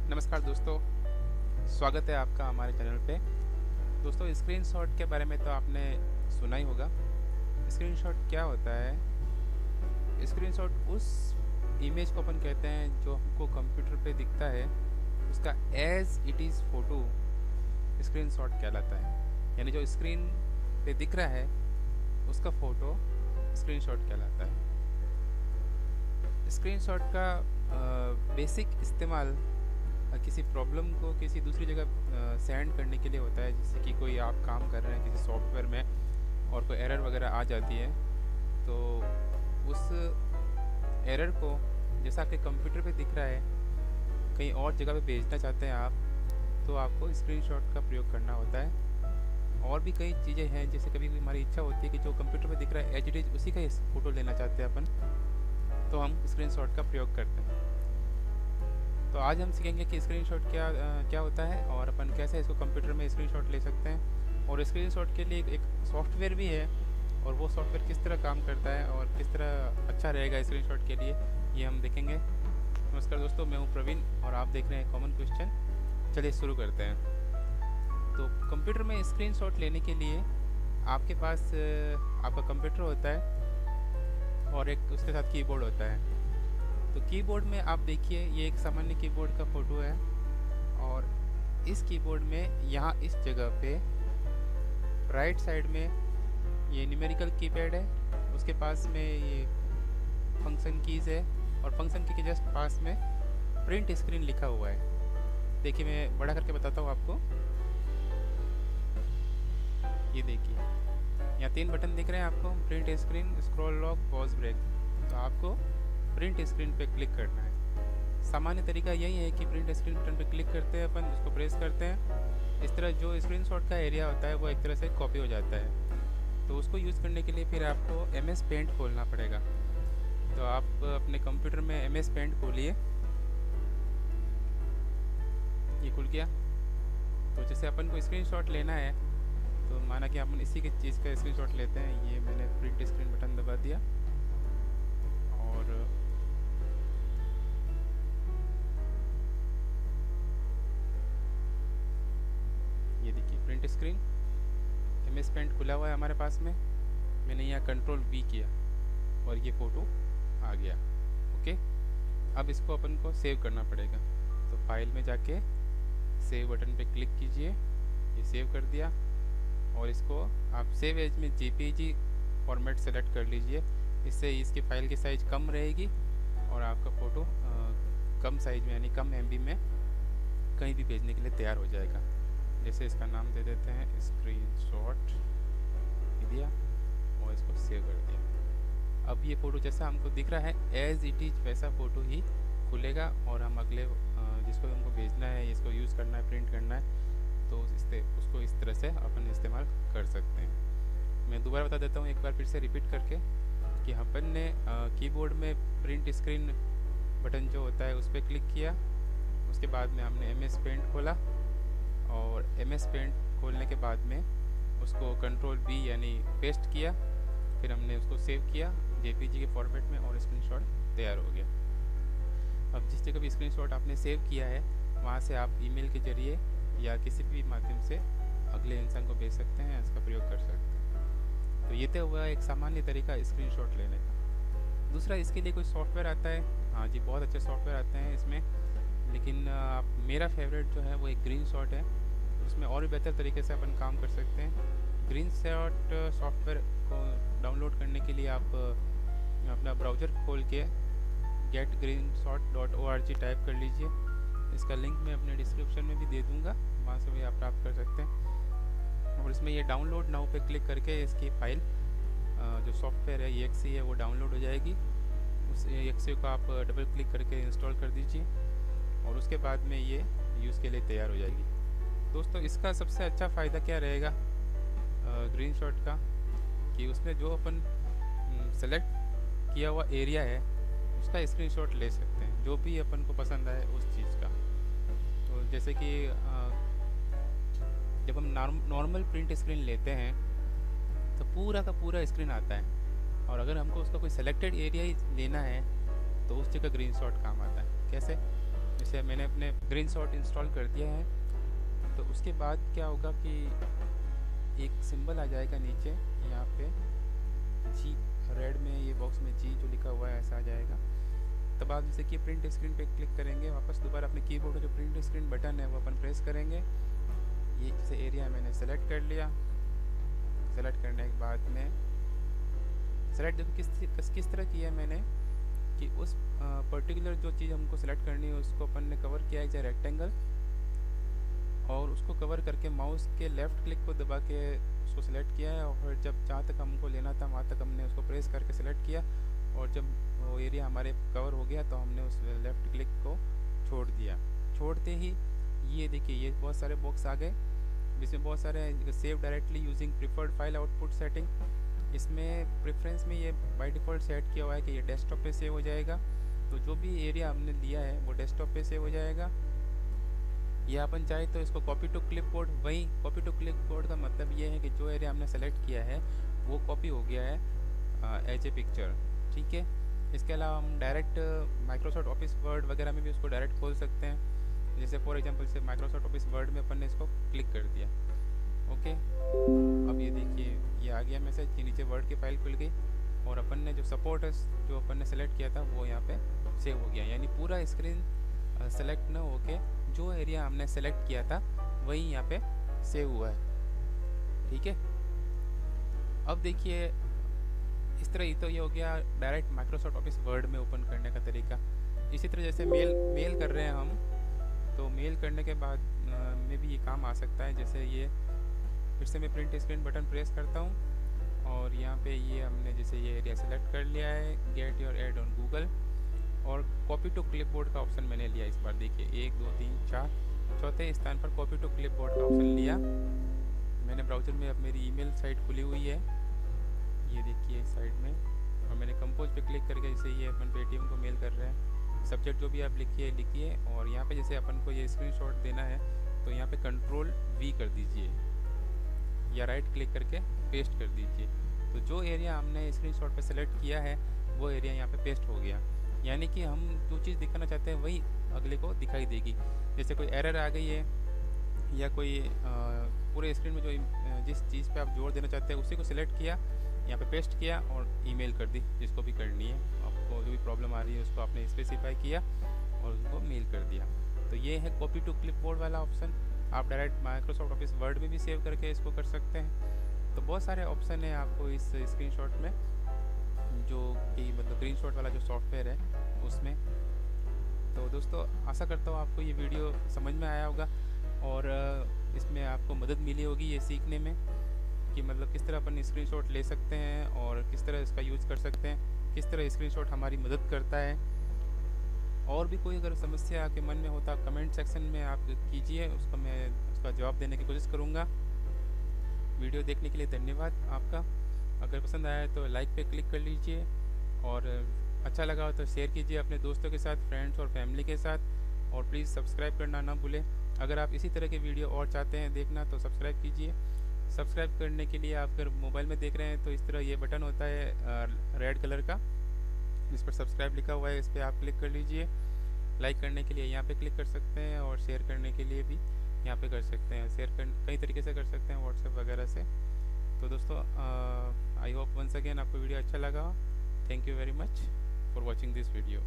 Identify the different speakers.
Speaker 1: नमस्कार दोस्तों, स्वागत है आपका हमारे चैनल पे। दोस्तों, स्क्रीनशॉट के बारे में तो आपने सुना ही होगा। स्क्रीनशॉट क्या होता है? स्क्रीनशॉट उस इमेज को अपन कहते हैं जो हमको कंप्यूटर पे दिखता है, उसका as it is photo screenshot कहलाता है। यानी जो स्क्रीन पे दिख रहा है उसका फ़ोटो स्क्रीनशॉट कहलाता है। स्क्रीनशॉट का बेसिक इस्तेमाल किसी प्रॉब्लम को किसी दूसरी जगह सेंड करने के लिए होता है। जैसे कि कोई आप काम कर रहे हैं किसी सॉफ्टवेयर में और कोई एरर वगैरह आ जाती है, तो उस एरर को जैसा आपके कंप्यूटर पे दिख रहा है कहीं और जगह पे भेजना चाहते हैं आप, तो आपको स्क्रीनशॉट का प्रयोग करना होता है। और भी कई चीज़ें हैं, जैसे कभी कभी हमारी इच्छा होती है कि जो कंप्यूटर पे दिख रहा है एज इट इज़ उसी का फ़ोटो लेना चाहते हैं अपन, तो हम स्क्रीनशॉट का प्रयोग करते हैं। तो आज हम सीखेंगे कि स्क्रीनशॉट क्या होता है और अपन कैसे इसको कंप्यूटर में स्क्रीनशॉट ले सकते हैं। और स्क्रीनशॉट के लिए एक सॉफ्टवेयर भी है, और वो सॉफ्टवेयर किस तरह काम करता है और किस तरह अच्छा रहेगा स्क्रीनशॉट के लिए, ये हम देखेंगे। नमस्कार दोस्तों, मैं हूं प्रवीण और आप देख रहे हैं कॉमन क्वेश्चन। चलिए शुरू करते हैं। तो कंप्यूटर में स्क्रीनशॉट लेने के लिए आपके पास आपका कंप्यूटर होता है और एक उसके साथ कीबोर्ड होता है। तो कीबोर्ड में आप देखिए, ये एक सामान्य कीबोर्ड का फ़ोटो है, और इस कीबोर्ड में यहाँ इस जगह पे राइट साइड में ये न्यूमेरिकल कीपैड है, उसके पास में ये फंक्शन कीज़ है, और फंक्शन की के जस्ट पास में प्रिंट स्क्रीन लिखा हुआ है। देखिए, मैं बड़ा करके बताता हूँ आपको। ये देखिए, यहाँ 3 बटन दिख रहे हैं आपको, print screen, scroll lock, pause break. तो आपको प्रिंट स्क्रीन पे क्लिक करना है। सामान्य तरीका यही है कि प्रिंट स्क्रीन बटन पे क्लिक करते हैं अपन, उसको प्रेस करते हैं। इस तरह जो स्क्रीनशॉट का एरिया होता है वो एक तरह से कॉपी हो जाता है। तो उसको यूज़ करने के लिए फिर आपको MS पेंट खोलना पड़ेगा। तो आप अपने कंप्यूटर में MS पेंट खोलिए। ये खुल गया। तो जैसे अपन को स्क्रीनशॉट लेना है, तो माना कि अपन इसी की चीज़ का स्क्रीनशॉट लेते हैं। ये मैंने प्रिंट स्क्रीन बटन दबा दिया, और ये देखिए प्रिंट स्क्रीन, MS पेंट खुला हुआ है हमारे पास में। मैंने यहाँ Ctrl+V किया और ये फ़ोटो आ गया। ओके, अब इसको अपन को सेव करना पड़ेगा। तो फाइल में जाके सेव बटन पे क्लिक कीजिए। ये सेव कर दिया, और इसको आप सेव एज में JPG फॉर्मेट सेलेक्ट कर लीजिए। इससे इसकी फ़ाइल की साइज़ कम रहेगी और आपका फ़ोटो कम साइज़ में यानी कम MB में कहीं भी भेजने के लिए तैयार हो जाएगा। जैसे इसका नाम दे देते हैं स्क्रीनशॉट, दिया और इसको सेव कर दिया। अब ये फ़ोटो जैसा हमको दिख रहा है एज इट इज़ वैसा फ़ोटो ही खुलेगा, और हम अगले जिसको हमको भेजना है, इसको यूज़ करना है, प्रिंट करना है, तो उसको इस तरह से अपन इस्तेमाल कर सकते हैं। मैं दोबारा बता देता हूँ एक बार फिर से रिपीट करके, कि अपन ने कीबोर्ड में प्रिंट स्क्रीन बटन जो होता है उस पर क्लिक किया। उसके बाद में हमने MS पेंट खोला, और MS पेंट खोलने के बाद में उसको Ctrl+V यानी पेस्ट किया। फिर हमने उसको सेव किया JPG के फॉर्मेट में, और स्क्रीनशॉट तैयार हो गया। अब जिस जगह भी स्क्रीनशॉट आपने सेव किया है, वहाँ से आप ईमेल के ज़रिए या किसी भी माध्यम से अगले इंसान को भेज सकते हैं, इसका प्रयोग कर सकते हैं। तो ये तो हुआ एक सामान्य तरीका स्क्रीनशॉट लेने का। दूसरा, इसके लिए कोई सॉफ्टवेयर आता है। हाँ जी, बहुत अच्छे सॉफ्टवेयर आते हैं इसमें, लेकिन आप मेरा फेवरेट जो है वो एक ग्रीनशॉट है। उसमें और भी बेहतर तरीके से अपन काम कर सकते हैं। ग्रीनशॉट सॉफ्टवेयर को डाउनलोड करने के लिए आप अपना ब्राउज़र खोल के getgreenshot.org टाइप कर लीजिए। इसका लिंक मैं अपने डिस्क्रिप्शन में भी दे दूँगा, वहाँ से भी आप प्राप्त कर सकते हैं। और इसमें ये डाउनलोड नाउ पे क्लिक करके इसकी फ़ाइल जो सॉफ्टवेयर है exe है वो डाउनलोड हो जाएगी। उस exe को आप डबल क्लिक करके इंस्टॉल कर दीजिए, और उसके बाद में ये यूज़ के लिए तैयार हो जाएगी। दोस्तों, इसका सबसे अच्छा फ़ायदा क्या रहेगा ग्रीनशॉट का, कि उसमें जो अपन सेलेक्ट किया हुआ एरिया है उसका स्क्रीनशॉट ले सकते हैं, जो भी अपन को पसंद आए उस चीज़ का। तो जैसे कि जब हम नॉर्मल प्रिंट स्क्रीन लेते हैं तो पूरा का पूरा स्क्रीन आता है, और अगर हमको उसका कोई सेलेक्टेड एरिया ही लेना है तो उस जगह ग्रीनशॉट काम आता है। कैसे? जैसे मैंने अपने ग्रीन शॉट इंस्टॉल कर दिया है, तो उसके बाद क्या होगा कि एक सिंबल आ जाएगा नीचे यहाँ पे, जी रेड में ये बॉक्स में जी जो लिखा हुआ है ऐसा आ जाएगा। तब आप जैसे कि प्रिंट स्क्रीन पे क्लिक करेंगे, वापस दोबारा अपने कीबोर्ड का जो प्रिंट स्क्रीन बटन है वो अपन प्रेस करेंगे। ये जैसे एरिया मैंने सेलेक्ट कर लिया। सेलेक्ट करने के बाद में सेलेक्ट देखो किस तरह किया है मैंने कि उस पर्टिकुलर जो चीज़ हमको सेलेक्ट करनी है उसको अपन ने कवर किया है चाहे रेक्टेंगल, और उसको कवर करके माउस के लेफ़्ट क्लिक को दबा के उसको सेलेक्ट किया है, और फिर जब जहाँ तक हमको लेना था वहाँ तक हमने उसको प्रेस करके सेलेक्ट किया, और जब वो एरिया हमारे कवर हो गया तो हमने उस लेफ़्ट क्लिक को छोड़ दिया। छोड़ते ही ये देखिए ये बहुत सारे बॉक्स आ गए, जिसमें बहुत सारे save directly using preferred file output setting. इसमें प्रेफरेंस में ये बाय डिफ़ॉल्ट सेट किया हुआ है कि ये डेस्कटॉप पे सेव हो जाएगा, तो जो भी एरिया हमने लिया है वो डेस्कटॉप पे सेव हो जाएगा। या अपन चाहे तो इसको कॉपी टू क्लिपबोर्ड, वही कॉपी टू क्लिपबोर्ड का मतलब ये है कि जो एरिया हमने सेलेक्ट किया है वो कॉपी हो गया है एज ए पिक्चर, ठीक है। इसके अलावा हम डायरेक्ट माइक्रोसॉफ्ट ऑफिस वर्ड वगैरह में भी उसको डायरेक्ट खोल सकते हैं। जैसे फॉर एग्जांपल से माइक्रोसॉफ्ट ऑफिस वर्ड में अपन ने इसको क्लिक कर दिया, ओके। अब ये देखिए ये आ गया मैसेज कि नीचे वर्ड की फाइल खुल गई, और अपन ने जो सपोर्ट है जो अपन ने सेलेक्ट किया था वो यहाँ पे सेव हो गया। यानी पूरा स्क्रीन सेलेक्ट न होके जो एरिया हमने सेलेक्ट किया था वही यहाँ पे सेव हुआ है, ठीक है। अब देखिए इस तरह ही तो ये हो गया डायरेक्ट माइक्रोसॉफ्ट ऑफिस वर्ड में ओपन करने का तरीका। इसी तरह जैसे मेल कर रहे हैं हम, तो मेल करने के बाद में भी ये काम आ सकता है। जैसे ये फिर से मैं प्रिंट स्क्रीन बटन प्रेस करता हूँ, और यहाँ पे ये हमने जैसे ये एरिया सेलेक्ट कर लिया है, get your add on Google, और कॉपी टू क्लिपबोर्ड का ऑप्शन मैंने लिया इस बार। देखिए 1 2 3 4 चौथे स्थान पर कॉपी टू क्लिपबोर्ड का ऑप्शन लिया मैंने। ब्राउज़र में अब मेरी ईमेल साइट खुली हुई है, ये देखिए इस साइड में, और मैंने कंपोज पे क्लिक करके जैसे ये अपन पेटीएम को मेल कर रहे हैं, सब्जेक्ट जो भी आप लिखिए, और यहाँ पे जैसे अपन को ये स्क्रीनशॉट देना है तो यहाँ पे कंट्रोल V कर दीजिए या राइट क्लिक करके पेस्ट कर दीजिए। तो जो एरिया हमने स्क्रीनशॉट पे सेलेक्ट किया है वो एरिया यहाँ पे पेस्ट हो गया। यानी कि हम जो चीज़ दिखाना चाहते हैं वही अगले को दिखाई देगी। जैसे कोई एरर आ गई है या कोई पूरे स्क्रीन में जो जिस चीज़ पे आप जोर देना चाहते हैं उसी को सिलेक्ट किया, यहाँ पे पेस्ट किया और ईमेल कर दी जिसको भी करनी है। आपको जो भी प्रॉब्लम आ रही है उसको आपने स्पेसिफाई किया और उसको मेल कर दिया। तो ये है कॉपी टू क्लिपबोर्ड वाला ऑप्शन। आप डायरेक्ट माइक्रोसॉफ्ट ऑफिस वर्ड में भी सेव करके इसको कर सकते हैं। तो बहुत सारे ऑप्शन है आपको इस स्क्रीनशॉट में, जो कि मतलब ग्रीनशॉट वाला जो सॉफ्टवेयर है उसमें। तो दोस्तों आशा करता हूँ आपको ये वीडियो समझ में आया होगा, और इसमें आपको मदद मिली होगी ये सीखने में कि मतलब किस तरह अपन स्क्रीनशॉट ले सकते हैं और किस तरह इसका यूज़ कर सकते हैं, किस तरह स्क्रीनशॉट हमारी मदद करता है। और भी कोई अगर समस्या आपके मन में होता कमेंट सेक्शन में आप कीजिए, उसका मैं उसका जवाब देने की कोशिश करूँगा। वीडियो देखने के लिए धन्यवाद आपका। अगर पसंद आया तो लाइक पे क्लिक कर लीजिए, और अच्छा लगा हो तो शेयर कीजिए अपने दोस्तों के साथ, फ्रेंड्स और फैमिली के साथ, और प्लीज़ सब्सक्राइब करना ना भूलें। अगर आप इसी तरह के वीडियो और चाहते हैं देखना तो सब्सक्राइब कीजिए। सब्सक्राइब करने के लिए आप अगर मोबाइल में देख रहे हैं तो इस तरह ये बटन होता है रेड कलर का, जिस पर सब्सक्राइब लिखा हुआ है, इस पर आप क्लिक कर लीजिए। लाइक करने के लिए यहाँ पे क्लिक कर सकते हैं, और शेयर करने के लिए भी यहाँ पे कर सकते हैं। शेयर कई तरीके से कर सकते हैं, व्हाट्सएप वगैरह से। तो दोस्तों आई होप वंस अगेन आपको वीडियो अच्छा लगा। Thank you very much for watching this video.